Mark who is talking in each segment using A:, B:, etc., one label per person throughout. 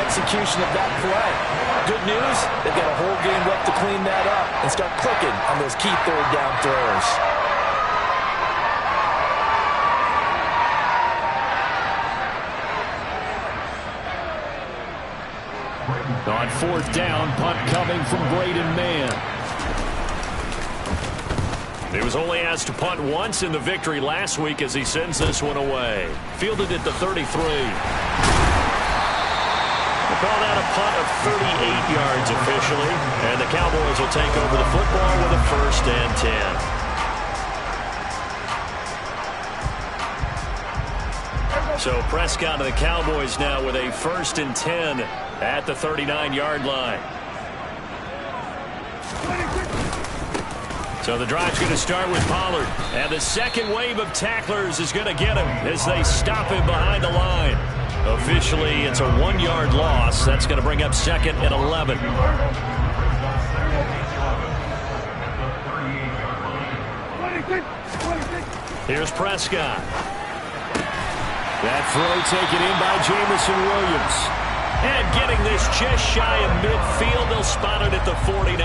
A: execution of that play. Good news, they've got a whole game left to clean that up and start clicking on those key third down throws.
B: On fourth down, punt coming from Braden Mann. He was only asked to punt once in the victory last week as he sends this one away. Fielded at the 33. We'll call that a punt of 38 yards officially. And the Cowboys will take over the football with a 1st and 10. So Prescott and the Cowboys now with a 1st and 10 at the 39-yard line. So the drive's going to start with Pollard. And the second wave of tacklers is going to get him as they stop him behind the line. Officially, it's a 1-yard loss. That's going to bring up 2nd and 11. Here's Prescott. That throw taken in by Jamison Williams. And getting this just shy of midfield, they'll spot it at the 49.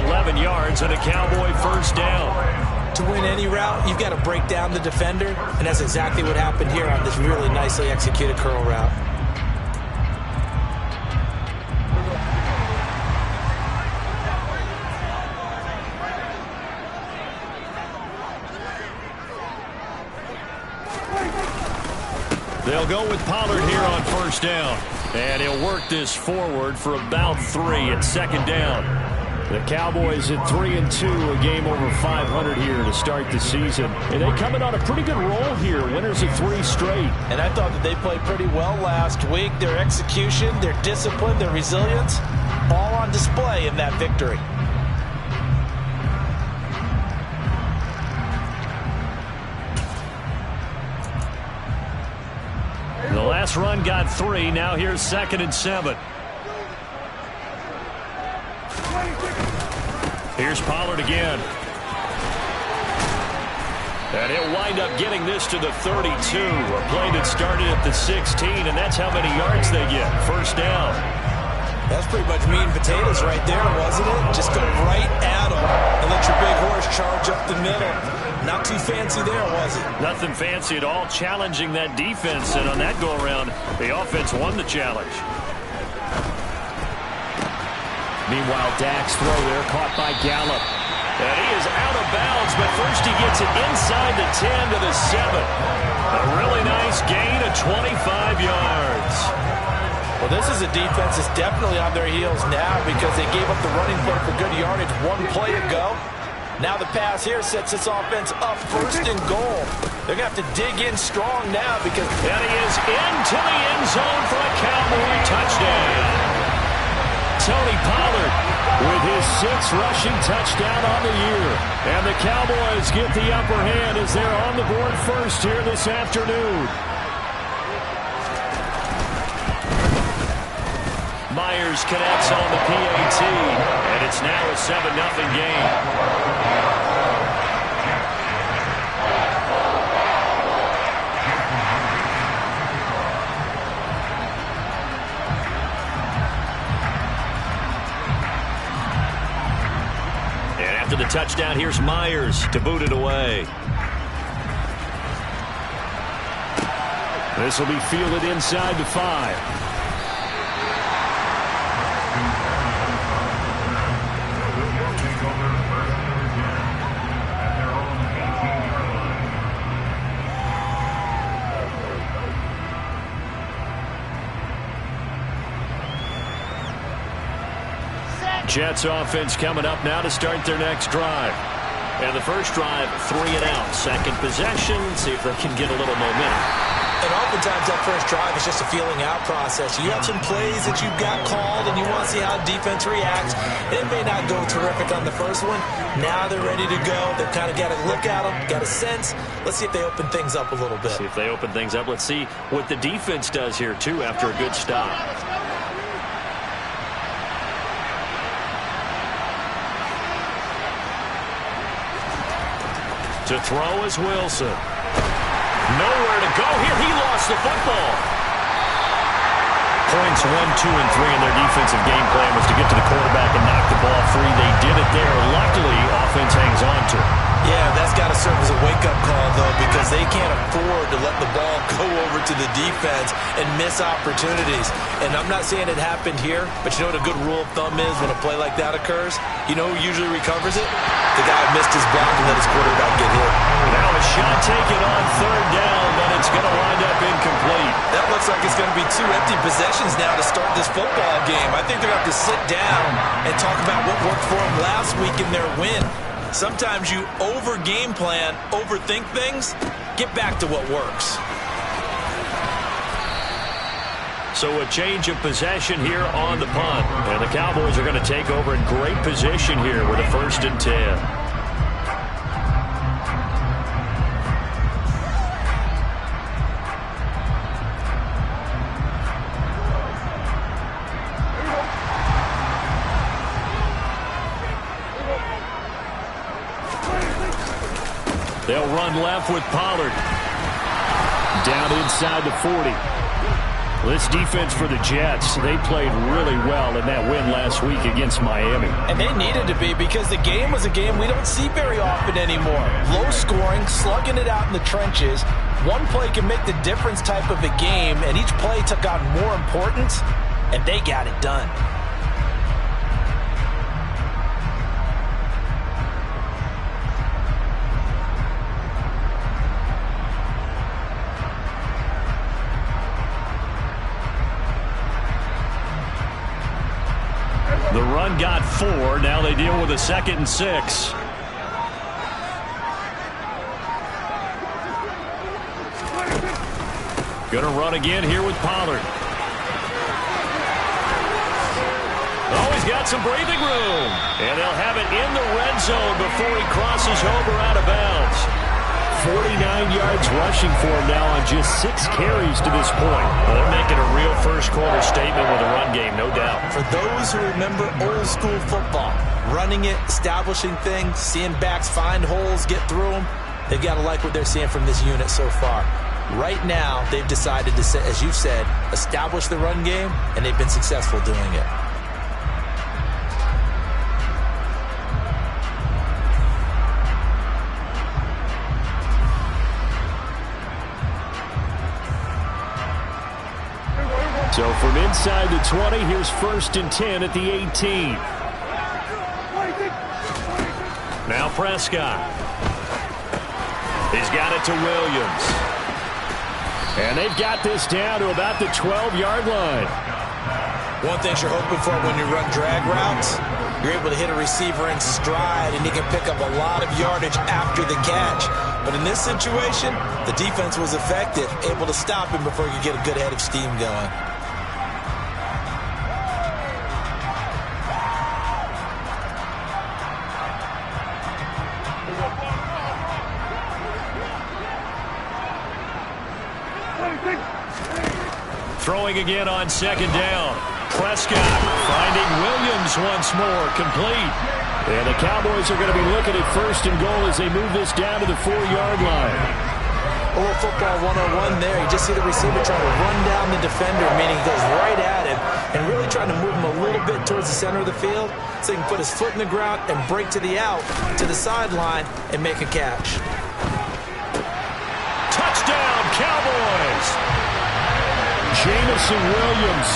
B: 11 yards and a Cowboy 1st down.
A: To win any route, you've got to break down the defender, and that's exactly what happened here on this really nicely executed curl route.
B: They'll go with Pollard here on 1st down. And he'll work this forward for about 3 at 2nd down. The Cowboys at 3-2, a game over 500 here to start the season. And they coming on a pretty good roll here, winners of 3 straight.
A: And I thought that they played pretty well last week. Their execution, their discipline, their resilience, all on display in that victory.
B: The last run got 3. Now here's 2nd and 7. Here's Pollard again. And he'll wind up getting this to the 32. A play that started at the 16, and that's how many yards they get. 1st down.
A: That's pretty much meat and potatoes right there, wasn't it? Just go right at them and let your big horse charge up the middle. Not too fancy there, was it?
B: Nothing fancy at all, challenging that defense. And on that go-around, the offense won the challenge. Meanwhile, Dak's throw there caught by Gallup. And he is out of bounds, but first he gets it inside the 10 to the 7. A really nice gain of 25 yards.
A: Well, this is a defense that's definitely on their heels now because they gave up the running play for good yardage 1 play ago. Now the pass here sets this offense up 1st and goal. They're going to have to dig in strong now because...
B: And he is into the end zone for a Cowboy touchdown. Tony Pollard with his 6th rushing touchdown on the year. And the Cowboys get the upper hand as they're on the board first here this afternoon. Myers connects on the PAT, and it's now a 7-0 game. To the touchdown, here's Myers to boot it away. This will be fielded inside the 5. Jets offense coming up now to start their next drive. And the first drive, 3 and out. Second possession, see if they can get a little momentum.
A: And oftentimes that first drive is just a feeling out process. You have some plays that you've got called and you want to see how defense reacts. It may not go terrific on the first one. Now they're ready to go. They've kind of got a look at them, got a sense. Let's see if they open things up a little bit.
B: See if they open things up. Let's see what the defense does here, too, after a good stop. To throw is Wilson. Nowhere to go here. He lost the football. points 1, 2, and 3 in their defensive game plan was to get to the quarterback and knock the ball free. They did it there. Luckily, offense hangs on to it.
A: Yeah, that's got to serve as a wake-up call, though, because they can't afford to let the ball go over to the defense and miss opportunities. And I'm not saying it happened here, but you know what a good rule of thumb is when a play like that occurs? You know who usually recovers it? The guy who missed his block and let his quarterback get hit.
B: Now a shot taken on third down, but it's going to wind up incomplete.
A: That looks like it's going to be 2 empty possessions now to start this football game. I think they're going to have to sit down and talk about what worked for them last week in their win. Sometimes you over-game plan, overthink things. Get back to what works.
B: So a change of possession here on the punt. And the Cowboys are going to take over in great position here with a 1st and 10. They'll run left with Pollard. Down inside the 40. This defense for the Jets, they played really well in that win last week against Miami.
A: And they needed to be, because the game was a game we don't see very often anymore. Low scoring, slugging it out in the trenches. One play can make the difference type of a game, and each play took on more importance, and they got it done.
B: The run got 4. Now they deal with a 2nd and 6. Going to run again here with Pollard. Oh, he's got some breathing room. And they'll have it in the red zone before he crosses over out of bounds. 49 yards rushing for him now on just 6 carries to this point. Well, they're making a real first-quarter statement with a run game, no doubt.
A: For those who remember old-school football, running it, establishing things, seeing backs find holes, get through them, they've got to like what they're seeing from this unit so far. Right now, they've decided to, as you said, establish the run game, and they've been successful doing it.
B: So from inside the 20, here's 1st and 10 at the 18. Now Prescott. He's got it to Williams. And they've got this down to about the 12-yard line.
A: One thing you're hoping for when you run drag routes, you're able to hit a receiver in stride, and he can pick up a lot of yardage after the catch. But in this situation, the defense was effective, able to stop him before he could get a good head of steam going.
B: Throwing again on 2nd down. Prescott finding Williams once more, complete. And the Cowboys are going to be looking at 1st and goal as they move this down to the 4-yard line.
A: A little football 101 there. You just see the receiver trying to run down the defender, meaning he goes right at him and really trying to move him a little bit towards the center of the field so he can put his foot in the ground and break to the out, to the sideline, and make a catch.
B: Touchdown, Cowboys! Jamison Williams,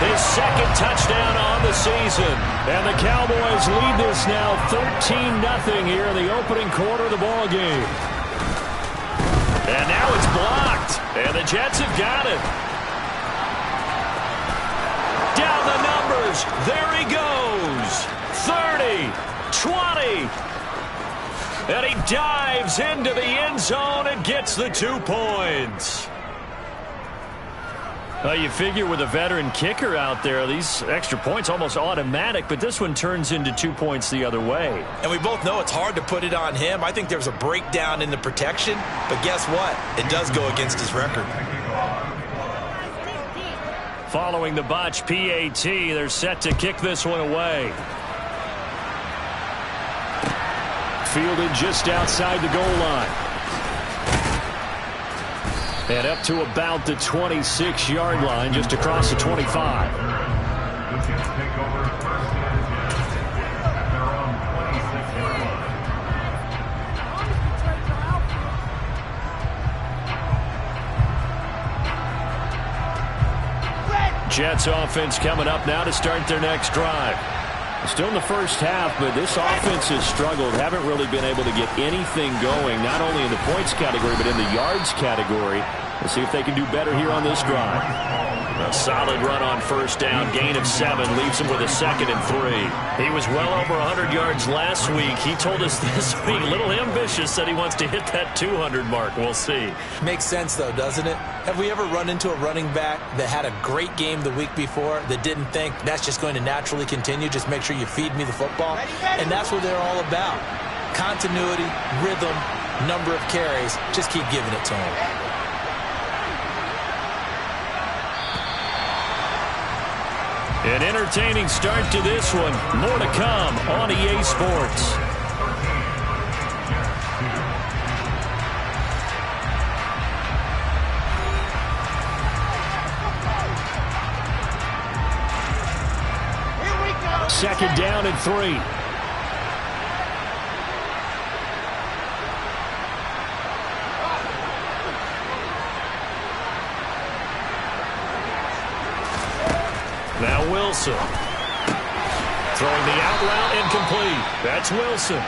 B: his 2nd touchdown on the season. And the Cowboys lead this now 13-0 here in the opening quarter of the ball game. And now it's blocked, and the Jets have got it. Down the numbers, there he goes. 30, 20. And he dives into the end zone and gets the 2 points. You figure with a veteran kicker out there, these extra points almost automatic, but this one turns into 2 points the other way.
A: And we both know it's hard to put it on him. I think there's a breakdown in the protection, but guess what? It does go against his record.
B: Following the botch PAT, they're set to kick this one away. Fielded just outside the goal line. And up to about the 26-yard line, just across the 25. Jets offense coming up now to start their next drive. Still in the first half, but this offense has struggled. Haven't really been able to get anything going, not only in the points category, but in the yards category. Let's see if they can do better here on this drive. A solid run on first down. Gain of 7 leaves him with a 2nd and 3. He was well over 100 yards last week. He told us this week, a little ambitious, said he wants to hit that 200 mark. We'll see.
A: Makes sense, though, doesn't it? Have we ever run into a running back that had a great game the week before that didn't think that's just going to naturally continue? Just make sure you feed me the football. And that's what they're all about. Continuity, rhythm, number of carries. Just keep giving it to him.
B: An entertaining start to this one. More to come on EA Sports. Second down and 3. Now Wilson. Throwing the out route incomplete. That's Wilson.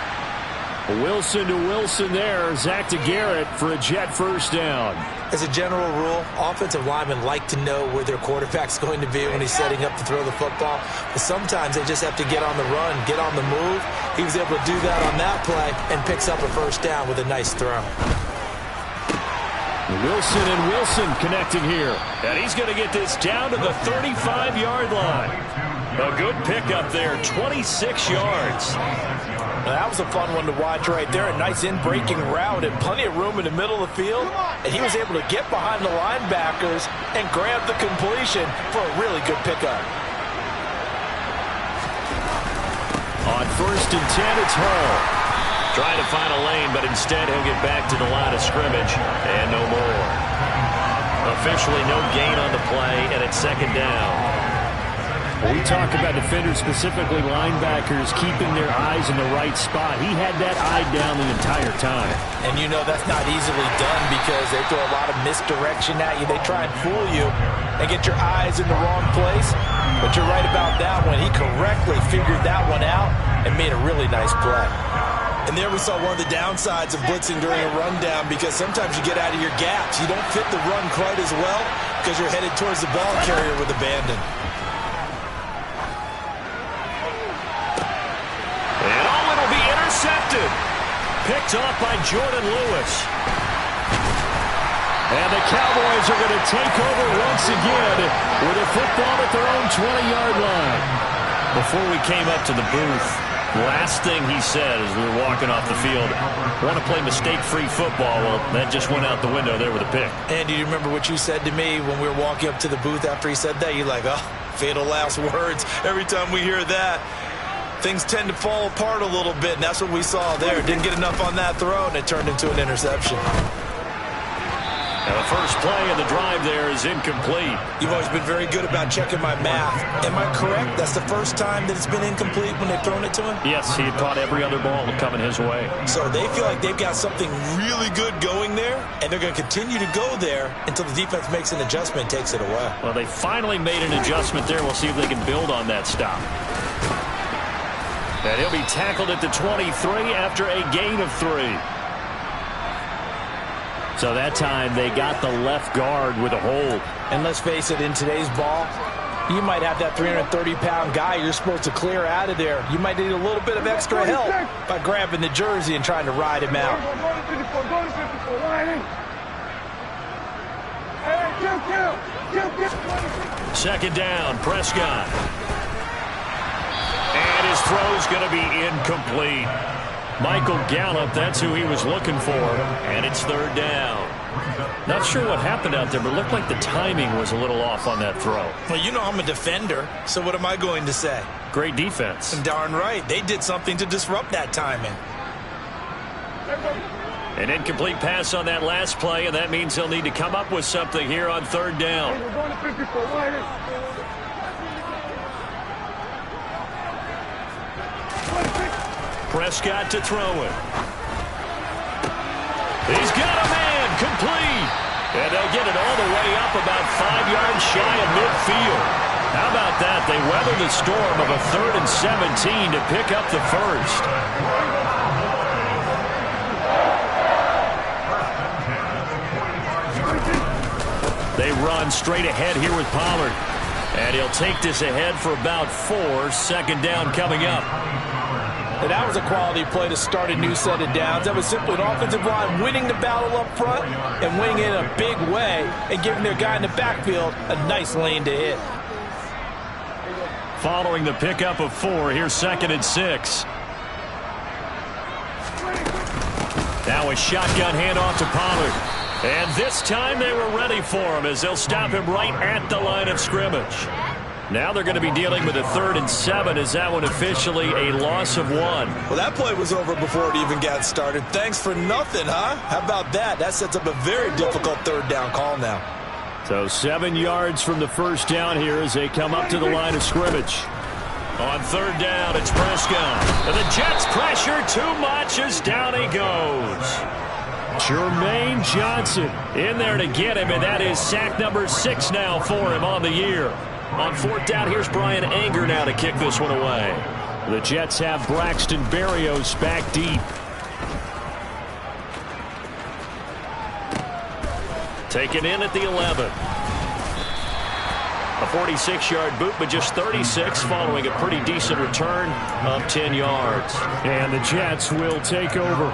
B: Wilson to Wilson there. Zach to Garrett for a Jet first down.
A: As a general rule, offensive linemen like to know where their quarterback's going to be when he's setting up to throw the football. But sometimes they just have to get on the run, get on the move. He was able to do that on that play and picks up a first down with a nice throw.
B: Wilson and Wilson connecting here. And he's going to get this down to the 35-yard line. A good pickup there, 26 yards.
A: That was a fun one to watch right there. A nice in-breaking route and plenty of room in the middle of the field. And he was able to get behind the linebackers and grab the completion for a really good pickup.
B: On 1st and 10, it's Hall. Trying to find a lane, but instead he'll get back to the line of scrimmage. And no more. Officially no gain on the play, and it's second down. We talk about defenders, specifically linebackers, keeping their eyes in the right spot. He had that eye down the entire time.
A: And you know that's not easily done because they throw a lot of misdirection at you. They try and fool you and get your eyes in the wrong place. But you're right about that one. He correctly figured that one out and made a really nice play. And there we saw one of the downsides of blitzing during a rundown because sometimes you get out of your gaps. You don't fit the run quite as well because you're headed towards the ball carrier with abandon.
B: And it'll be intercepted. Picked off by Jordan Lewis. And the Cowboys are going to take over once again with a football at their own 20-yard line. Before we came up to the booth, last thing he said as we were walking off the field, want to play mistake-free football. Well, that just went out the window there with a pick.
A: And do you remember what you said to me when we were walking up to the booth after he said that? You're like, oh, fatal last words. Every time we hear that, things tend to fall apart a little bit, and that's what we saw there. Didn't get enough on that throw, and it turned into an interception.
B: And the first play of the drive there is incomplete.
A: You've always been very good about checking my math. Am I correct? That's the first time that it's been incomplete when they've thrown it to him?
B: Yes, he had caught every other ball coming his way.
A: So they feel like they've got something really good going there, and they're going to continue to go there until the defense makes an adjustment and takes it away.
B: Well, they finally made an adjustment there. We'll see if they can build on that stop. And he'll be tackled at the 23 after a gain of 3. So that time they got the left guard with a hold.
A: And let's face it, in today's ball, you might have that 330-pound guy you're supposed to clear out of there. You might need a little bit of extra help by grabbing the jersey and trying to ride him out.
B: Second down, Prescott. And his throw's going to be incomplete. Michael Gallup, that's who he was looking for. And it's third down. Not sure what happened out there, but it looked like the timing was a little off on that throw.
A: Well, you know I'm a defender, so what am I going to say?
B: Great defense.
A: Darn right. They did something to disrupt that timing.
B: An incomplete pass on that last play, and that means they'll need to come up with something here on third down. Prescott to throw it. He's got a man, complete. And they'll get it all the way up about 5 yards shy of midfield. How about that? They weather the storm of a 3rd and 17 to pick up the first. They run straight ahead here with Pollard. And he'll take this ahead for about 4. Second down coming up.
A: And that was a quality play to start a new set of downs. That was simply an offensive line winning the battle up front and winning it in a big way and giving their guy in the backfield a nice lane to hit.
B: Following the pickup of 4, here's 2nd and 6. Now a shotgun handoff to Pollard. And this time they were ready for him as they'll stop him right at the line of scrimmage. Now they're going to be dealing with a 3rd and 7. Is that one officially a loss of 1?
A: Well, that play was over before it even got started. Thanks for nothing, huh? How about that? That sets up a very difficult 3rd down call now.
B: So 7 yards from the first down here as they come up to the line of scrimmage. On 3rd down, it's Prescott. And the Jets pressure too much as down he goes. Jermaine Johnson in there to get him, and that is sack number 6 now for him on the year. On 4th down, here's Brian Anger now to kick this one away. The Jets have Braxton Berrios back deep. Taken in at the 11. A 46-yard boot, but just 36 following a pretty decent return of 10 yards. And the Jets will take over.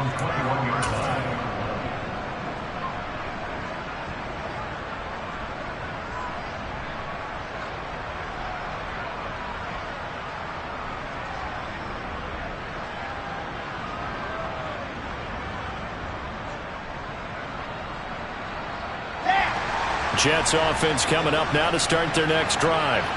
B: Jets offense coming up now to start their next drive.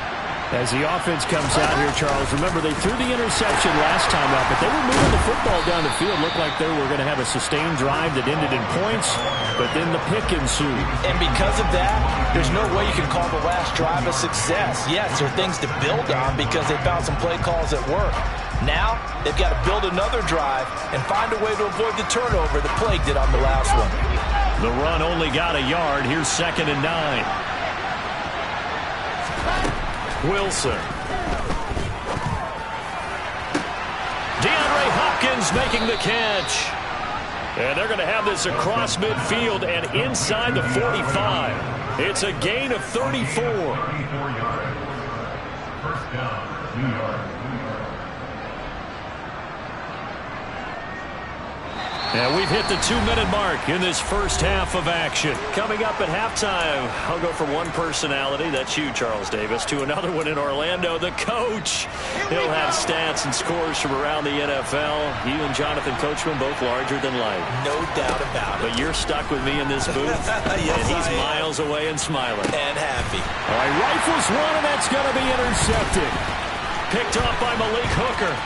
B: As the offense comes out here, Charles, remember they threw the interception last time out, but they were moving the football down the field. Looked like they were going to have a sustained drive that ended in points, but then the pick ensued.
A: And because of that, there's no way you can call the last drive a success. Yes, there are things to build on because they found some play calls that work. Now, they've got to build another drive and find a way to avoid the turnover that plagued it on the last one.
B: The run only got a yard. Here's 2nd and 9. Wilson. DeAndre Hopkins making the catch. And they're going to have this across midfield and inside the 45. It's a gain of 34. First down, New York. And we've hit the 2-minute mark in this first half of action. Coming up at halftime, I'll go from one personality, that's you, Charles Davis, to another one in Orlando, the coach. He'll have stats and scores from around the NFL. You and Jonathan Coachman both larger than life.
A: No doubt about it.
B: But you're stuck with me in this booth,
A: yes,
B: and he's miles away and smiling.
A: And happy.
B: All right, rifles one, and that's going to be intercepted. Picked off by Malik Hooker.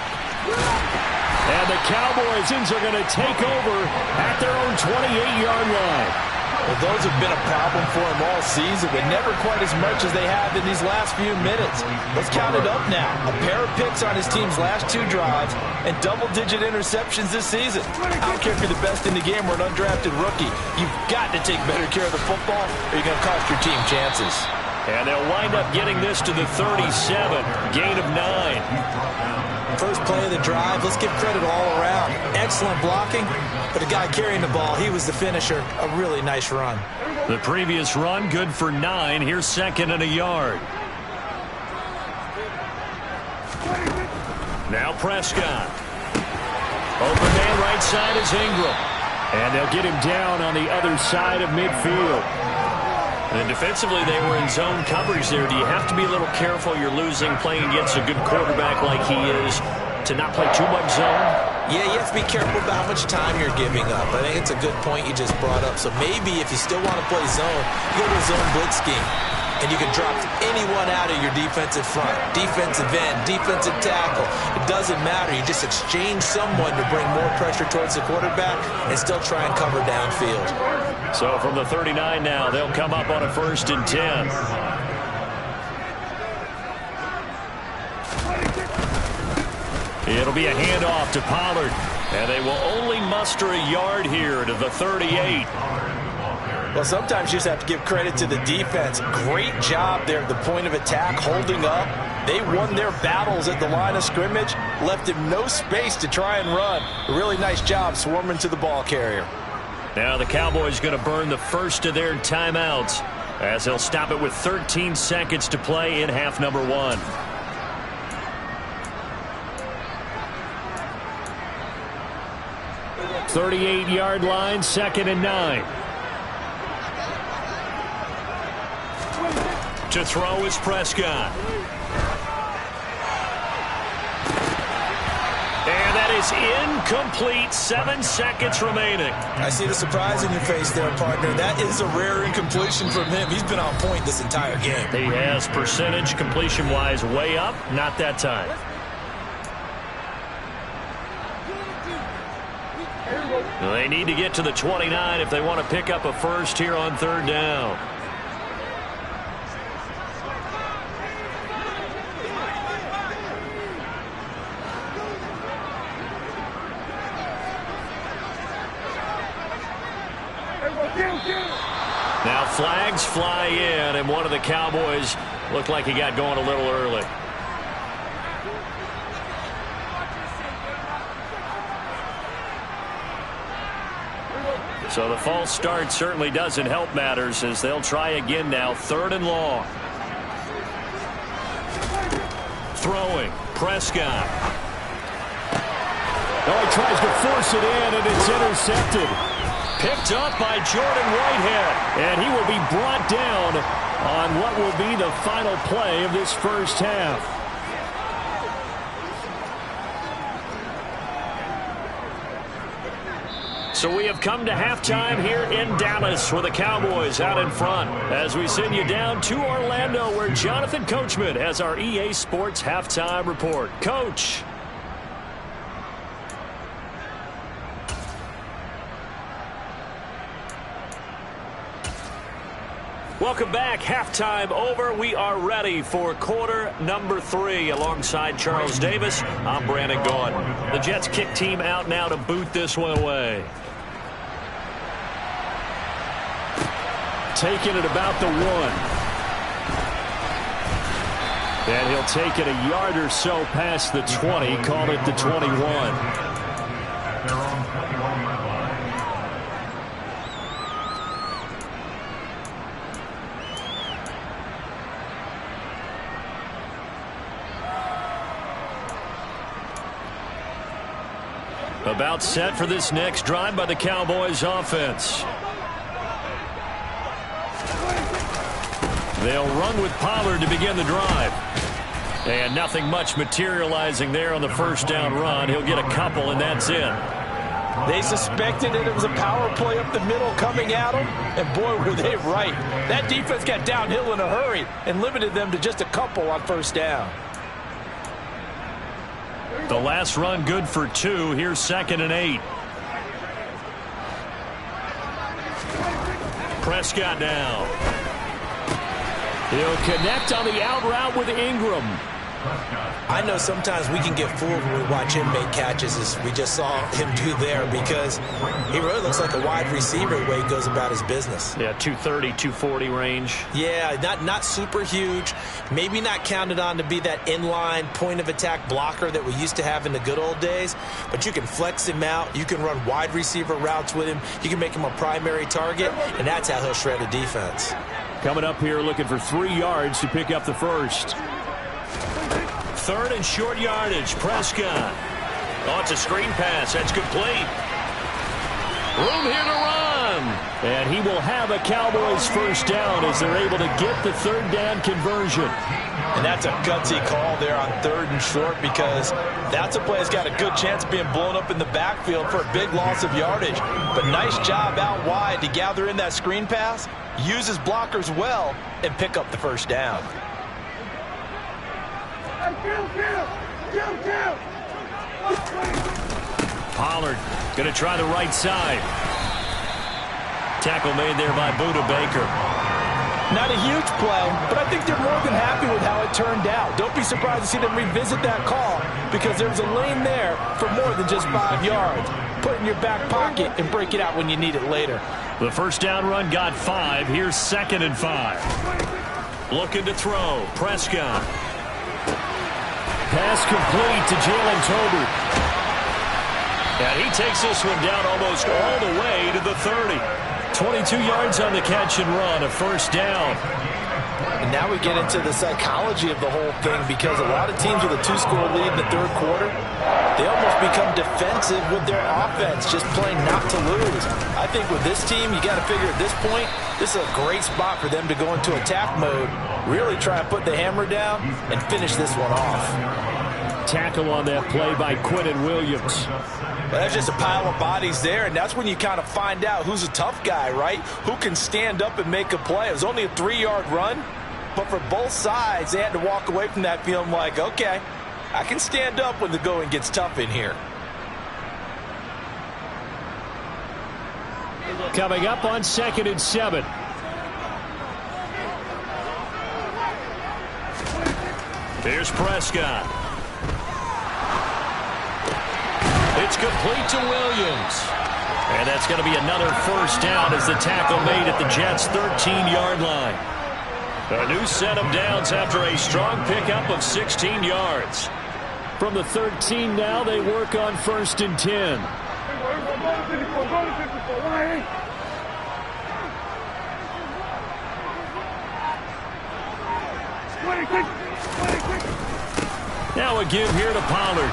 B: And the Cowboys are going to take over at their own 28-yard line.
A: Well, those have been a problem for him all season, but never quite as much as they have in these last few minutes. Let's count it up now. A pair of picks on his team's last 2 drives and double-digit interceptions this season. I don't care if you're the best in the game or an undrafted rookie. You've got to take better care of the football or you're going to cost your team chances.
B: And they'll wind up getting this to the 37, gain of 9.
A: First play of the drive, let's give credit all around. Excellent blocking, but the guy carrying the ball, he was the finisher. A really nice run.
B: The previous run, good for 9. Here's 2nd and a yard. Now Prescott. Open man right side is Ingram. And they'll get him down on the other side of midfield. And defensively, they were in zone coverage there. Do you have to be a little careful? You're losing, playing against a good quarterback like he is, to not play too much zone?
A: Yeah, you have to be careful about how much time you're giving up. I think it's a good point you just brought up. So maybe if you still want to play zone, you go to a zone blitz scheme. and you can drop anyone out of your defensive front, defensive end, defensive tackle. It doesn't matter. You just exchange someone to bring more pressure towards the quarterback and still try and cover downfield.
B: So from the 39 now, they'll come up on a 1st and 10. It'll be a handoff to Pollard, and they will only muster a yard here to the 38.
A: Well, sometimes you just have to give credit to the defense. Great job there at the point of attack, holding up. They won their battles at the line of scrimmage, left him no space to try and run. A really nice job swarming to the ball carrier.
B: Now the Cowboys going to burn the first of their timeouts as they'll stop it with 13 seconds to play in half number 1. 38-yard line, 2nd and 9. To throw is Prescott. And that is incomplete. 7 seconds remaining.
A: I see the surprise in your face there, partner. That is a rare incompletion from him. He's been on point this entire game.
B: He has percentage completion-wise way up. Not that time. They need to get to the 29 if they want to pick up a first here on 3rd down. Now flags fly in, and one of the Cowboys looked like he got going a little early. So the false start certainly doesn't help matters as they'll try again now. 3rd and long. Throwing. Prescott. Oh, he tries to force it in, and it's intercepted. Picked up by Jordan Whitehead. And he will be brought down on what will be the final play of this first half. So we have come to halftime here in Dallas with the Cowboys out in front as we send you down to Orlando where Jonathan Coachman has our EA Sports halftime report. Coach. Welcome back. Halftime over. We are ready for quarter number 3 alongside Charles Davis. I'm Brandon Gaughan. The Jets kick team out now to boot this one away. Taking it about the 1. And he'll take it a yard or so past the 20. Call it the 21. About set for this next drive by the Cowboys offense. They'll run with Pollard to begin the drive. And nothing much materializing there on the first down run. He'll get a couple, and that's it.
A: They suspected it was a power play up the middle coming at them, and boy, were they right. That defense got downhill in a hurry and limited them to just a couple on first down.
B: The last run good for 2. Here's 2nd and 8. Prescott now. He'll connect on the out route with Ingram.
A: I know sometimes we can get fooled when we watch him make catches, as we just saw him do there, because he really looks like a wide receiver the way he goes about his business.
B: Yeah, 230, 240 range.
A: Yeah, not super huge. Maybe not counted on to be that inline point-of-attack blocker that we used to have in the good old days, but you can flex him out. You can run wide receiver routes with him. You can make him a primary target, and that's how he'll shred a defense.
B: Coming up here looking for 3 yards to pick up the first. 3rd and short yardage. Prescott. Oh, it's a screen pass. That's complete. Room here to run. And he will have a Cowboys first down as they're able to get the 3rd down conversion.
A: And that's a gutsy call there on 3rd and short, because that's a play that's got a good chance of being blown up in the backfield for a big loss of yardage. But nice job out wide to gather in that screen pass use his blockers well, and pick up the first down.
B: Pollard going to try the right side. Tackle made there by Buda Baker.
C: Not a huge play, but I think they're more than happy with how it turned out. Don't be surprised to see them revisit that call because there's a lane there for more than just 5 yards. Put it in your back pocket and break it out when you need it later.
B: The first down run got 5. Here's 2nd and 5. Looking to throw. Prescott. Pass complete to Jalen Tolbert. And he takes this one down almost all the way to the 30. 22 yards on the catch and run, a first down.
A: And now we get into the psychology of the whole thing because a lot of teams with a 2-score lead in the third quarter, they almost become defensive with their offense, just playing not to lose. I think with this team, you got to figure at this point, this is a great spot for them to go into attack mode, really try and put the hammer down and finish this one off.
B: Tackle on that play by Quinnen Williams.
A: Well, that's just a pile of bodies there, and that's when you kind of find out who's a tough guy, right? Who can stand up and make a play. It was only a 3-yard run, but for both sides, they had to walk away from that feeling like, okay, I can stand up when the going gets tough in here.
B: Coming up on 2nd and 7. Here's Prescott. It's complete to Williams. And that's going to be another first down as the tackle made at the Jets' 13-yard line. A new set of downs after a strong pickup of 16 yards. From the 13 now, they work on 1st and 10. Now a give here to Pollard.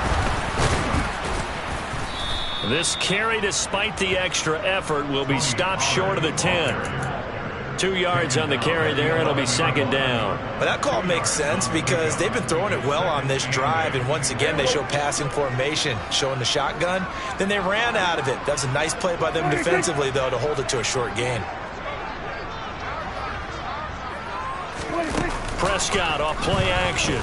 B: This carry, despite the extra effort, will be stopped short of the 10. 2 yards on the carry there. It'll be 2nd down.
A: But that call makes sense because they've been throwing it well on this drive, and once again they show passing formation, showing the shotgun. Then they ran out of it. That's a nice play by them defensively, though, to hold it to a short gain.
B: Prescott off play action.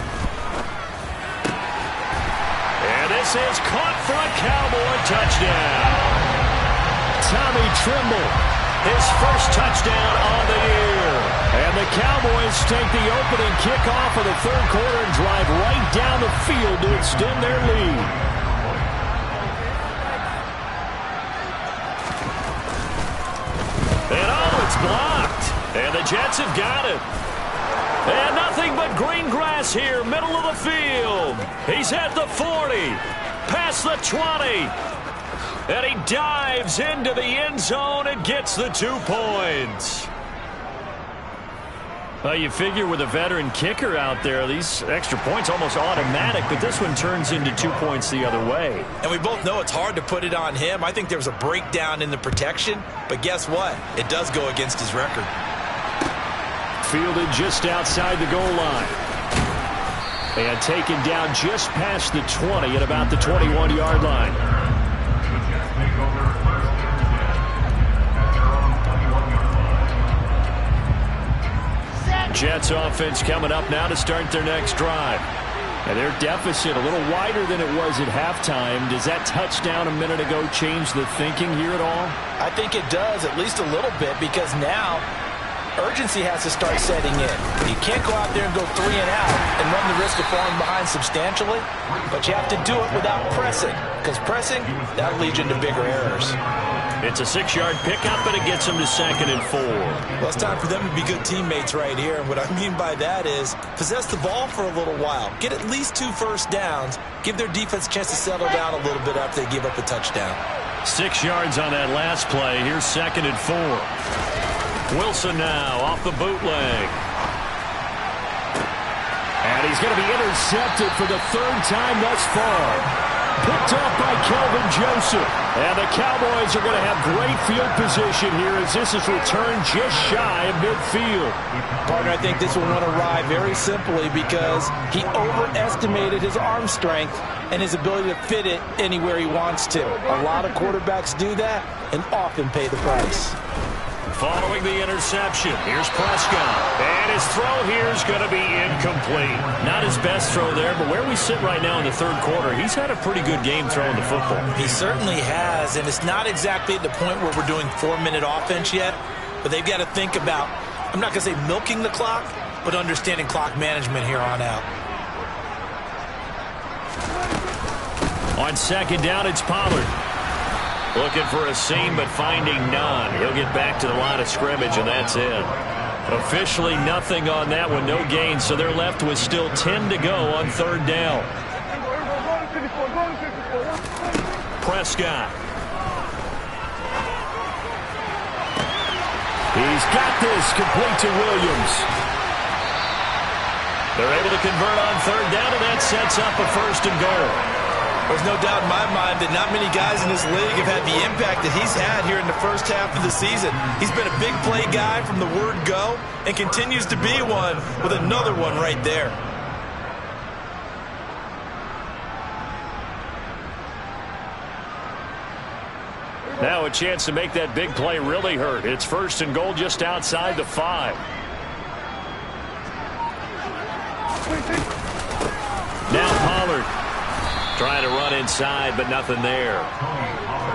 B: And this is caught front, Cowboy touchdown. Tommy Tremble, his first touchdown on the year. And the Cowboys take the opening kickoff of the third quarter and drive right down the field to extend their lead. And oh, it's blocked. And the Jets have got it. And nothing but green grass here, middle of the field. He's at the 40, past the 20. And he dives into the end zone and gets the 2 points. Well, you figure with a veteran kicker out there, these extra points almost automatic, but this one turns into 2 points the other way.
A: And we both know it's hard to put it on him. I think there was a breakdown in the protection, but guess what? It does go against his record.
B: Fielded just outside the goal line. And taken down just past the 20 at about the 21-yard line. Jets offense coming up now to start their next drive. And their deficit a little wider than it was at halftime. Does that touchdown a minute ago change the thinking here at all?
A: I think it does, at least a little bit, because now urgency has to start setting in. You can't go out there and go 3 and out and run the risk of falling behind substantially, but you have to do it without pressing, because pressing, that leads you into bigger errors.
B: It's a 6-yard pickup, but it gets them to 2nd and 4.
A: Well, it's time for them to be good teammates right here, and what I mean by that is possess the ball for a little while, get at least 2 first downs, give their defense a chance to settle down a little bit after they give up a touchdown.
B: 6 yards on that last play. Here's 2nd and 4. Wilson now off the bootleg. And he's going to be intercepted for the 3rd time thus far. Picked off by Kelvin Joseph. And the Cowboys are going to have great field position here as this is returned just shy of midfield.
C: Partner, I think this will want to ride very simply because he overestimated his arm strength and his ability to fit it anywhere he wants to. A lot of quarterbacks do that and often pay the price.
B: following the interception. Here's Prescott. And his throw here is going to be incomplete. Not his best throw there, but where we sit right now in the third quarter, he's had a pretty good game throwing the football.
A: He certainly has, and it's not exactly at the point where we're doing 4-minute offense yet, but they've got to think about, I'm not going to say milking the clock, but understanding clock management here on out.
B: On second down, it's Pollard. Looking for a seam, but finding none. He'll get back to the line of scrimmage, and that's it. Officially nothing on that one, no gain, so they're left with still 10 to go on third down. Prescott. He's got this, complete to Williams. They're able to convert on third down, and that sets up a first and goal.
A: There's no doubt in my mind that not many guys in this league have had the impact that he's had here in the first half of the season. He's been a big play guy from the word go and continues to be one with another one right there.
B: Now a chance to make that big play really hurt. It's first and goal just outside the 5. Now Pollard. Trying to run inside, but nothing there.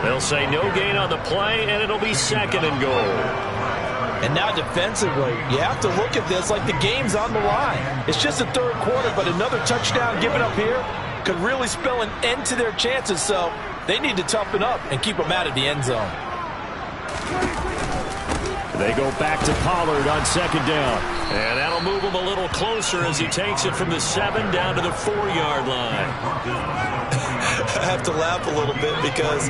B: They'll say no gain on the play, and it'll be second and goal.
C: And now defensively, you have to look at this like the game's on the line. It's just the third quarter, but another touchdown given up here could really spell an end to their chances, so they need to toughen up and keep them out of the end zone.
B: They go back to Pollard on second down. And that'll move him a little closer as he takes it from the 7 down to the 4-yard line.
A: I have to laugh a little bit because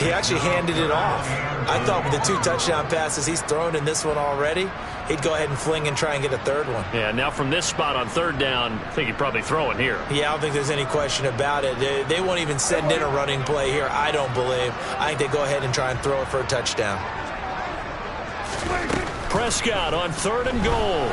A: he actually handed it off. I thought with the 2 touchdown passes he's thrown in this one already, he'd go ahead and fling and try and get a third one.
B: Yeah, now from this spot on third down, I think he'd probably throw it here.
A: Yeah, I don't think there's any question about it. They won't even send in a running play here, I don't believe. I think they go ahead and try and throw it for a touchdown.
B: Prescott on third and goal.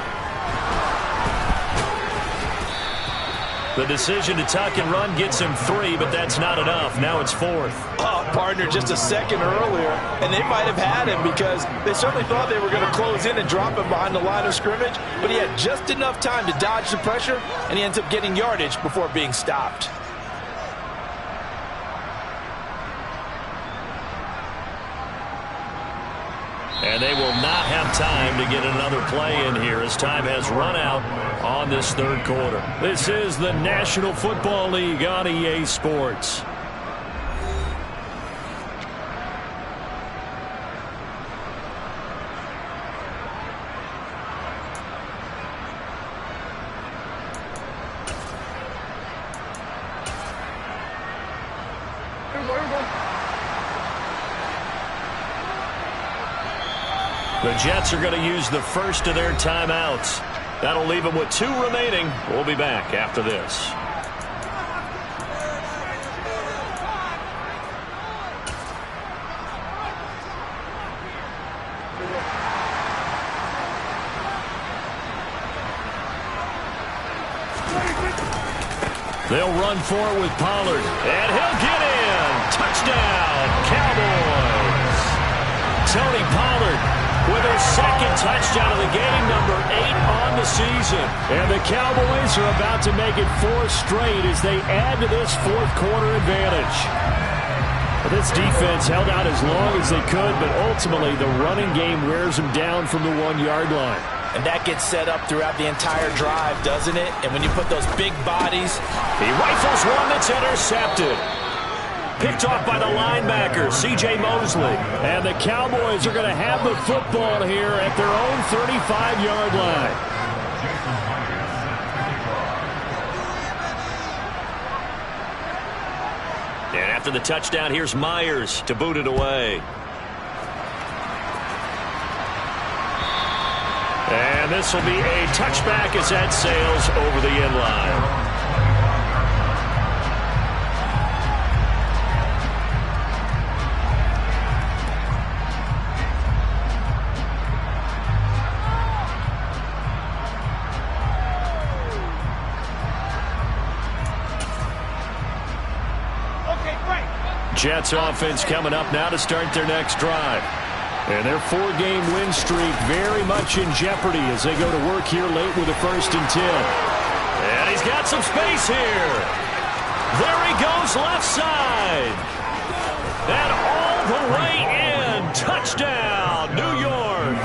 B: The decision to tuck and run gets him 3, but that's not enough. Now it's 4th.
C: Oh, partner, just a second earlier, and they might have had him because they certainly thought they were going to close in and drop him behind the line of scrimmage, but he had just enough time to dodge the pressure, and he ends up getting yardage before being stopped.
B: And they will not have time to get another play in here as time has run out on this third quarter. This is the National Football League on EA Sports. The Jets are going to use the first of their timeouts. That'll leave them with 2 remaining. We'll be back after this. They'll run for it with Pollard. And he'll get in. Touchdown, Cowboys. Tony Pollard with his second touchdown of the game, number 8 on the season. And the Cowboys are about to make it 4 straight as they add to this fourth quarter advantage. This defense held out as long as they could, but ultimately the running game wears them down from the 1-yard line.
C: And that gets set up throughout the entire drive, doesn't it? And when you put those big bodies,
B: he rifles one that's intercepted. Picked off by the linebacker, C.J. Mosley. And the Cowboys are going to have the football here at their own 35-yard line. And after the touchdown, here's Myers to boot it away. And this will be a touchback as that sails over the end line. Jets offense coming up now to start their next drive. And their 4-game win streak very much in jeopardy as they go to work here late with a 1st and 10. And he's got some space here. There he goes left side. And all the way in. Touchdown, New York.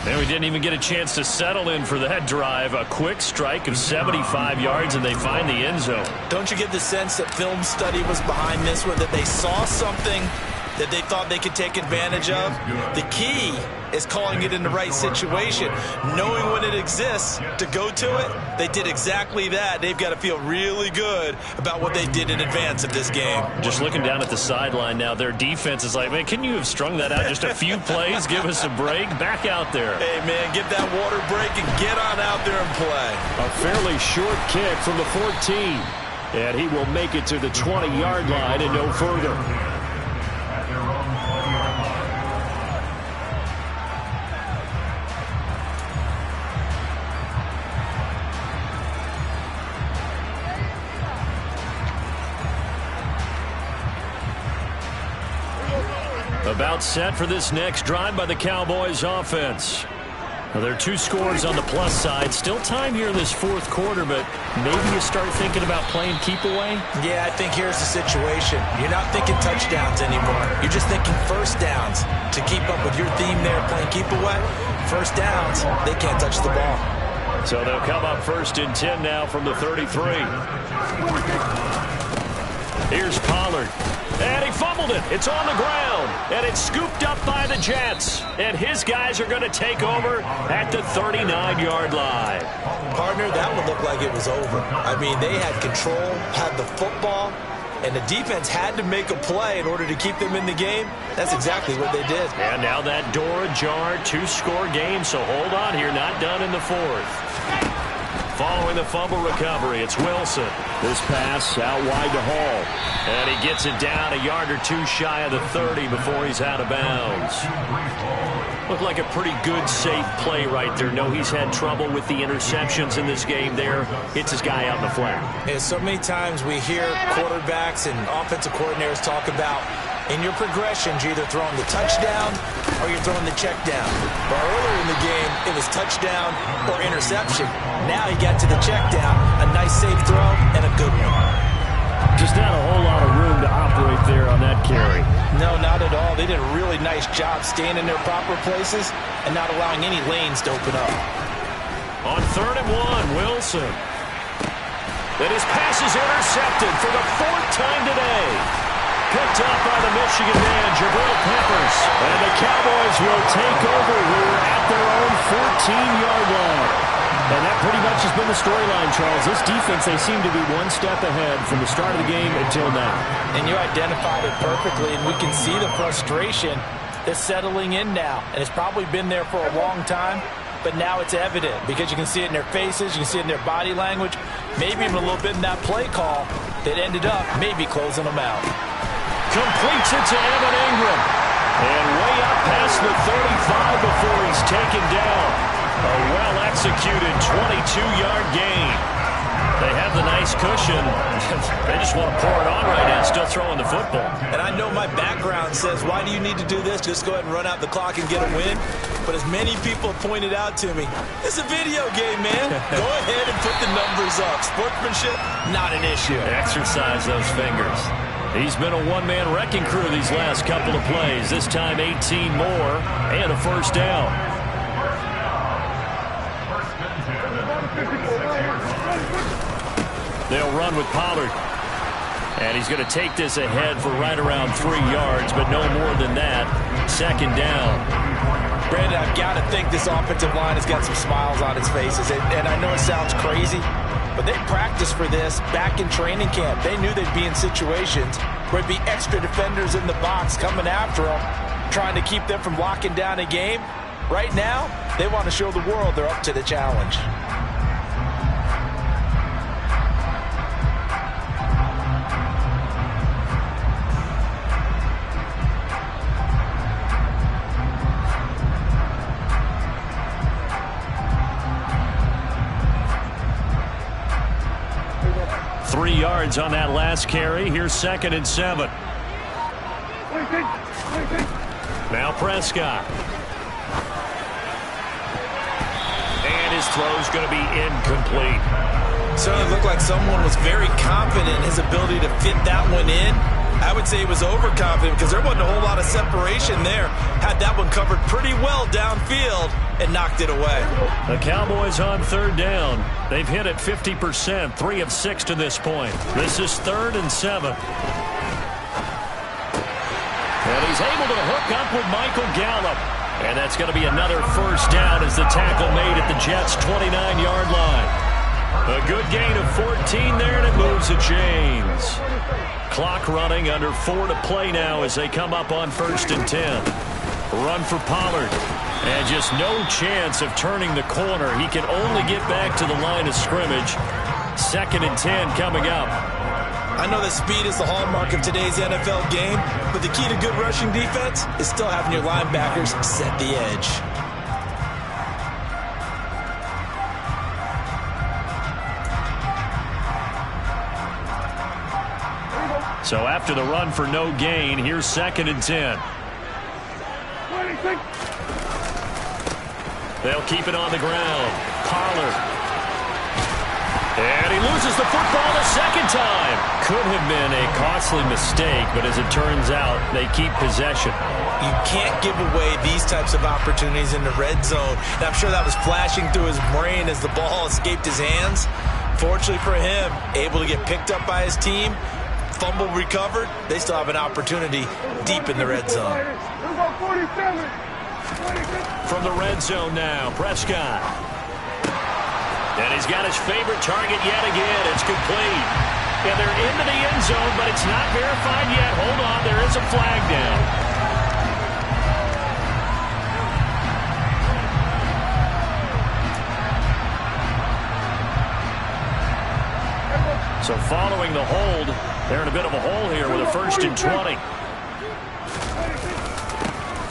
B: And we didn't even get a chance to settle in for that drive. A quick strike of 75 yards, and they find the end zone.
A: Don't you get the sense that film study was behind this one, that they saw something that they thought they could take advantage of? The key is calling it in the right situation, knowing when it exists to go to it. They did exactly that. They've got to feel really good about what they did in advance of this game.
B: Just looking down at the sideline now, their defense is like, man, can you have strung that out just a few plays? Give us a break. Back out there.
A: Hey, man, get that water break and get on out there and play.
B: A fairly short kick from the 14. And he will make it to the 20-yard line and no further. About set for this next drive by the Cowboys offense. Well, there are 2 scores on the plus side. Still time here in this 4th quarter, but maybe you start thinking about playing keep away?
A: Yeah, I think here's the situation. You're not thinking touchdowns anymore. You're just thinking first downs. To keep up with your theme there, playing keep away, first downs, they can't touch the ball.
B: So they'll come up 1st and 10 now from the 33. Here's Pollard. And he fumbled it. It's on the ground. And it's scooped up by the Jets. And his guys are going to take over at the 39-yard line.
A: Partner, that would look like it was over. I mean, they had control, had the football, and the defense had to make a play in order to keep them in the game. That's exactly what they did.
B: And now that door ajar, 2-score game. So hold on here, not done in the 4th. Following the fumble recovery, it's Wilson. This pass out wide to Hall. And he gets it down a yard or 2 shy of the 30 before he's out of bounds. Looked like a pretty good, safe play right there. No, he's had trouble with the interceptions in this game there. Hits his guy out in the flat.
A: Yeah, so many times we hear quarterbacks and offensive coordinators talk about in your progressions, you're either throwing the touchdown or you're throwing the check down. But earlier in the game, it was touchdown or interception. Now he got to the check down, a nice safe throw, and a good one.
B: Just not a whole lot of room to operate there on that carry.
C: No, not at all. They did a really nice job staying in their proper places and not allowing any lanes to open up.
B: On 3rd and 1, Wilson. And his pass is intercepted for the 4th time today. Picked up by the Michigan man, Jabril Peppers. And the Cowboys will take over here at their own 14-yard line. And that pretty much has been the storyline, Charles. This defense, they seem to be one step ahead from the start of the game until now.
C: And you identified it perfectly, and we can see the frustration that's settling in now. And it's probably been there for a long time, but now it's evident because you can see it in their faces, you can see it in their body language, maybe even a little bit in that play call that ended up maybe closing them out.
B: Completes it to Evan Ingram. And way up past the 35 before he's taken down. A well-executed 22-yard gain. They have the nice cushion. They just want to pour it on right now, still throwing the football.
A: And I know my background says, why do you need to do this? Just go ahead and run out the clock and get a win. But as many people pointed out to me, it's a video game, man. Go ahead and put the numbers up. Sportsmanship, not an issue.
B: Exercise those fingers. He's been a one-man wrecking crew these last couple of plays. This time 18 more and a first down. They'll run with Pollard. And he's going to take this ahead for right around 3 yards, but no more than that. 2nd down.
C: Brandon, I've got to think this offensive line has got some smiles on its faces. And I know it sounds crazy, but they practiced for this back in training camp. They knew they'd be in situations where there'd be extra defenders in the box coming after them, trying to keep them from locking down a game. Right now, they want to show the world they're up to the challenge.
B: Yards on that last carry. Here's 2nd and 7. Now Prescott. And his throw's going to be incomplete.
A: Certainly looked like someone was very confident in his ability to fit that one in. I would say he was overconfident because there wasn't a whole lot of separation there. Had that one covered pretty well downfield and knocked it away.
B: The Cowboys on third down. They've hit it 50%, 3 of 6 to this point. This is 3rd and 7. And he's able to hook up with Michael Gallup. And that's going to be another first down as the tackle made at the Jets' 29-yard line. A good gain of 14 there, and it moves the chains. Clock running, under 4 to play now as they come up on 1st and 10. Run for Pollard. And just no chance of turning the corner. He can only get back to the line of scrimmage. 2nd and 10 coming up.
A: I know that speed is the hallmark of today's NFL game, but the key to good rushing defense is still having your linebackers set the edge.
B: So after the run for no gain, here's 2nd and 10. They'll keep it on the ground. Pollard. And he loses the football a second time. Could have been a costly mistake, but as it turns out, they keep possession.
A: You can't give away these types of opportunities in the red zone. And I'm sure that was flashing through his brain as the ball escaped his hands. Fortunately for him, able to get picked up by his team, fumble recovered. They still have an opportunity deep in the red zone.
B: From the red zone now, Prescott. And he's got his favorite target yet again. It's complete. Yeah, they're into the end zone, but it's not verified yet. Hold on, there is a flag down. So following the hold, they're in a bit of a hole here with a 1st and 20.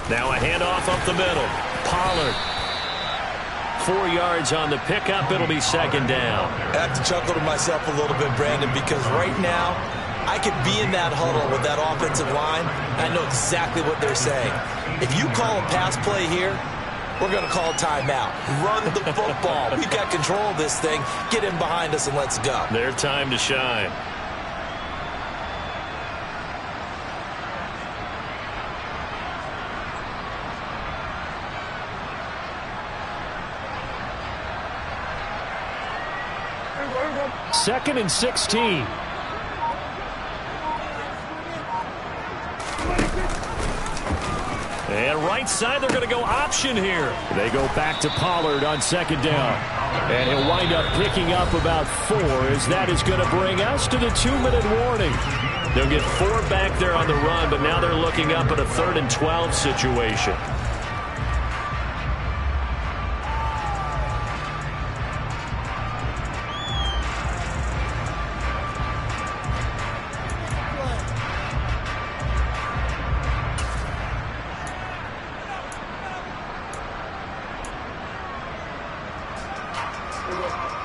B: Now a handoff up the middle. Pollard. 4 yards on the pickup. It'll be 2nd down.
A: I have to chuckle to myself a little bit, Brandon, because right now I could be in that huddle with that offensive line. I know exactly what they're saying. If you call a pass play here, we're going to call a timeout. Run the football. We've got control of this thing. Get in behind us and let's go.
B: Their time to shine. Second and 16. And right side, they're going to go option here. They go back to Pollard on 2nd down. And he'll wind up picking up about 4, as that is going to bring us to the 2-minute warning. They'll get 4 back there on the run, but now they're looking up at a 3rd and 12 situation.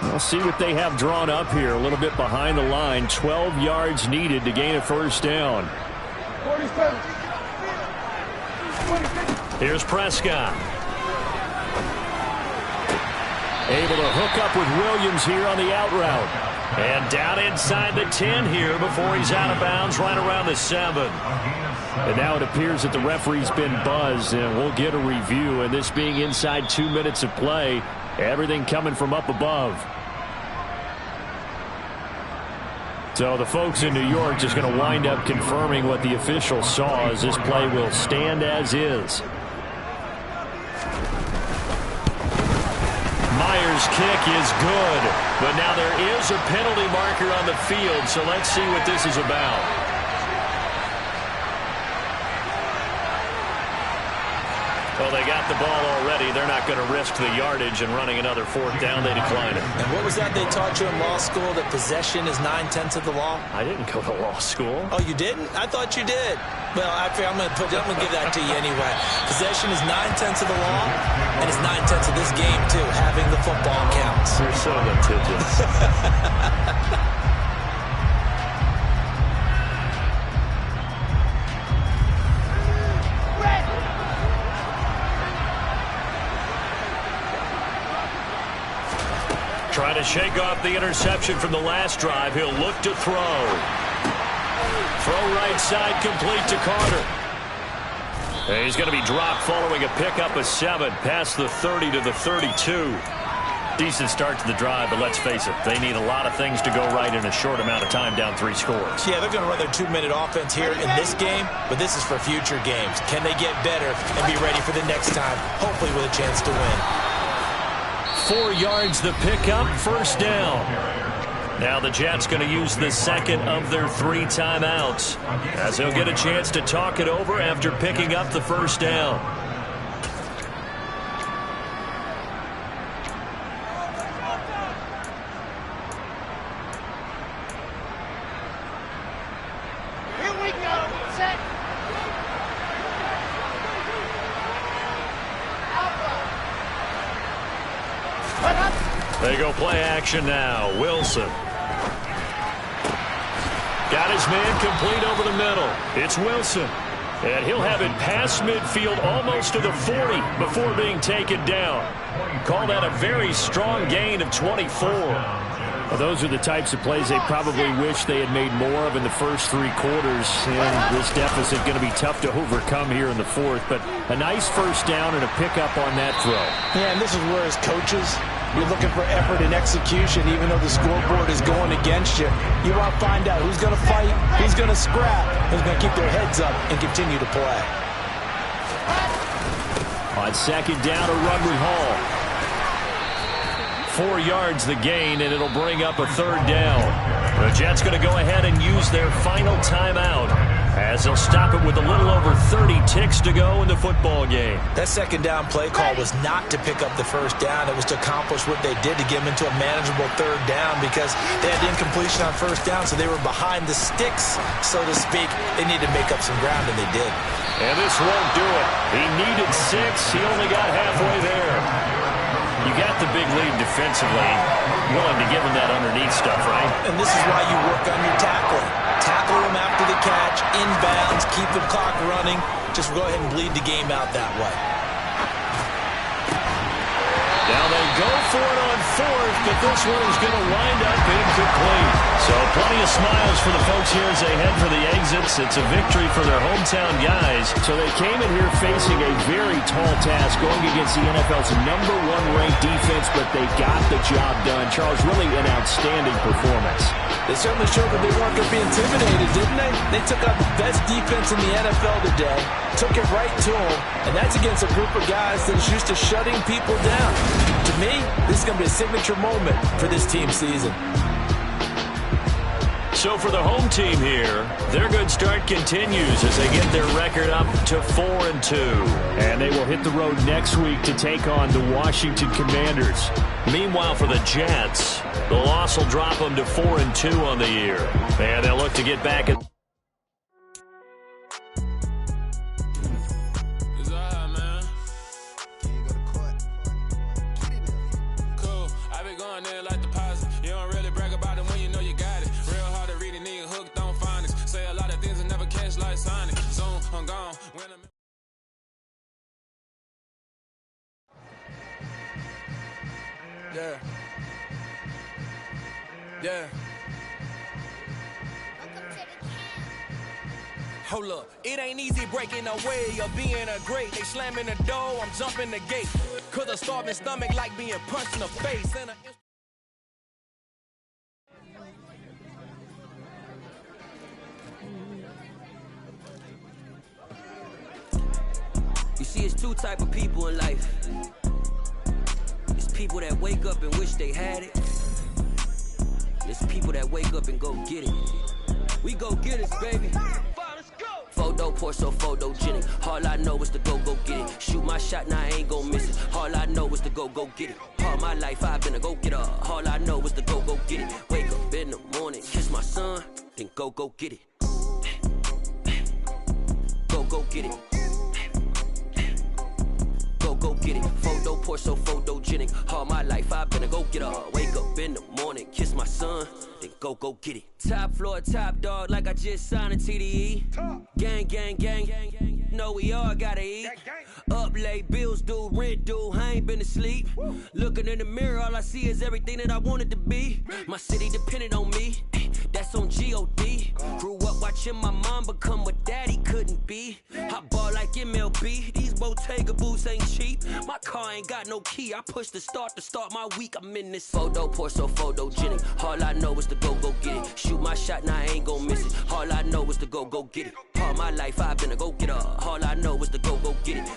B: We'll see what they have drawn up here. A little bit behind the line. 12 yards needed to gain a 1st down. Here's Prescott. Able to hook up with Williams here on the out route. And down inside the 10 here before he's out of bounds right around the 7. And now it appears that the referee's been buzzed, and we'll get a review. And this being inside 2 minutes of play, everything coming from up above. So the folks in New York just going to wind up confirming what the official saw, as this play will stand as is. Myers' kick is good, but now there is a penalty marker on the field, so let's see what this is about. Well, they got the ball already. They're not going to risk the yardage and running another 4th down. They decline it.
A: And what was that they taught you in law school, that possession is 9/10 of the law?
B: I didn't go to law school.
A: Oh, you didn't? I thought you did. Well, I'm going to give that to you anyway. Possession is 9/10 of the law, and it's 9/10 of this game, too. Having the football counts.
B: You're so litigious. Trying to shake off the interception from the last drive. He'll look to throw. Throw right side complete to Carter. And he's going to be dropped following a pickup of 7 past the 30 to the 32. Decent start to the drive, but let's face it, they need a lot of things to go right in a short amount of time, down 3 scores.
A: Yeah, they're going to run their 2-minute offense here in this game, but this is for future games. Can they get better and be ready for the next time, hopefully with a chance to win?
B: 4 yards the pickup, first down. Now the Jets going to use the second of their 3 timeouts, as they'll get a chance to talk it over after picking up the first down. They go play action now. Wilson. Got his man complete over the middle. It's Wilson. And he'll have it past midfield almost to the 40 before being taken down. Call that a very strong gain of 24. Well, those are the types of plays they probably wish they had made more of in the first 3 quarters. And this deficit going to be tough to overcome here in the 4th. But a nice first down and a pickup on that throw.
C: Yeah, and this is where as coaches, you're looking for effort and execution, even though the scoreboard is going against you. You want to find out who's going to fight, who's going to scrap, who's going to keep their heads up and continue to play.
B: On second down, a run with Hall. 4 yards the gain, and it'll bring up a 3rd down. The Jets going to go ahead and use their final timeout, as they'll stop it with a little over 30 ticks to go in the football game.
A: That second down play call was not to pick up the first down. It was to accomplish what they did to get them into a manageable 3rd down, because they had incompletion on first down, so they were behind the sticks, so to speak. They needed to make up some ground, and they did.
B: And this won't do it. He needed 6. He only got halfway there. You got the big lead defensively. Willing to give him that underneath stuff, right?
A: And this is why you work on your tackling. Tackle him after the catch, inbounds, keep the clock running. Just go ahead and bleed the game out that way.
B: Now they go for it on 4th, but this one is going to wind up incomplete. So plenty of smiles for the folks here as they head for the exits. It's a victory for their hometown guys.
D: So they came in here facing a very tall task, going against the NFL's #1 ranked defense, but they got the job done. Charles, really an outstanding performance.
C: They certainly showed that they weren't going to be intimidated, didn't they? They took out the best defense in the NFL today, took it right to them, and that's against a group of guys that is used to shutting people down. To me, this is going to be a signature moment for this team's season.
B: So for the home team here, their good start continues as they get their record up to 4-2.
D: And they will hit the road next week to take on the Washington Commanders.
B: Meanwhile, for the Jets, the loss will drop them to 4-2 on the year. And they'll look to get back at...
E: Yeah. Yeah. Hold up, it ain't easy breaking away or being a great. They slamming the door, I'm jumping the gate. Cause a starving stomach like being punched in the face. And
F: you see, it's 2 type of people in life. It's people that wake up and wish they had it. It's people that wake up and go get it. We go get it, baby. Photo, Porsche, photogenic. All I know is to go get it. Shoot my shot, now I ain't gon' miss it. All I know is to go get it. All my life I've been a go-getter. All I know is to go get it. Wake up in the morning, kiss my son, then go get it. Go get it. Go get it. Photo, Porsche, photogenic. All my life I've been a go-getter. Wake up in the morning, kiss my son, then go get it. Top floor, top dog, like I just signed a TDE. Gang, gang, gang, gang. Know we all gotta eat. Up late, bills due, rent due, I ain't been asleep. Looking in the mirror, all I see is everything that I wanted to be. My city depended on me, that's on G.O.D. Grew up watching my mom become what daddy couldn't be. I ball like MLB, these Bottega boots ain't cheap. My car ain't got no key, I push the start to start my week. I'm in this photo, pour so photogenic. All I know is to go get it. Shoot my shot, now I ain't gon' miss it. All I know is to go get it. All my life I've been a go-getter. All I know is to go get it.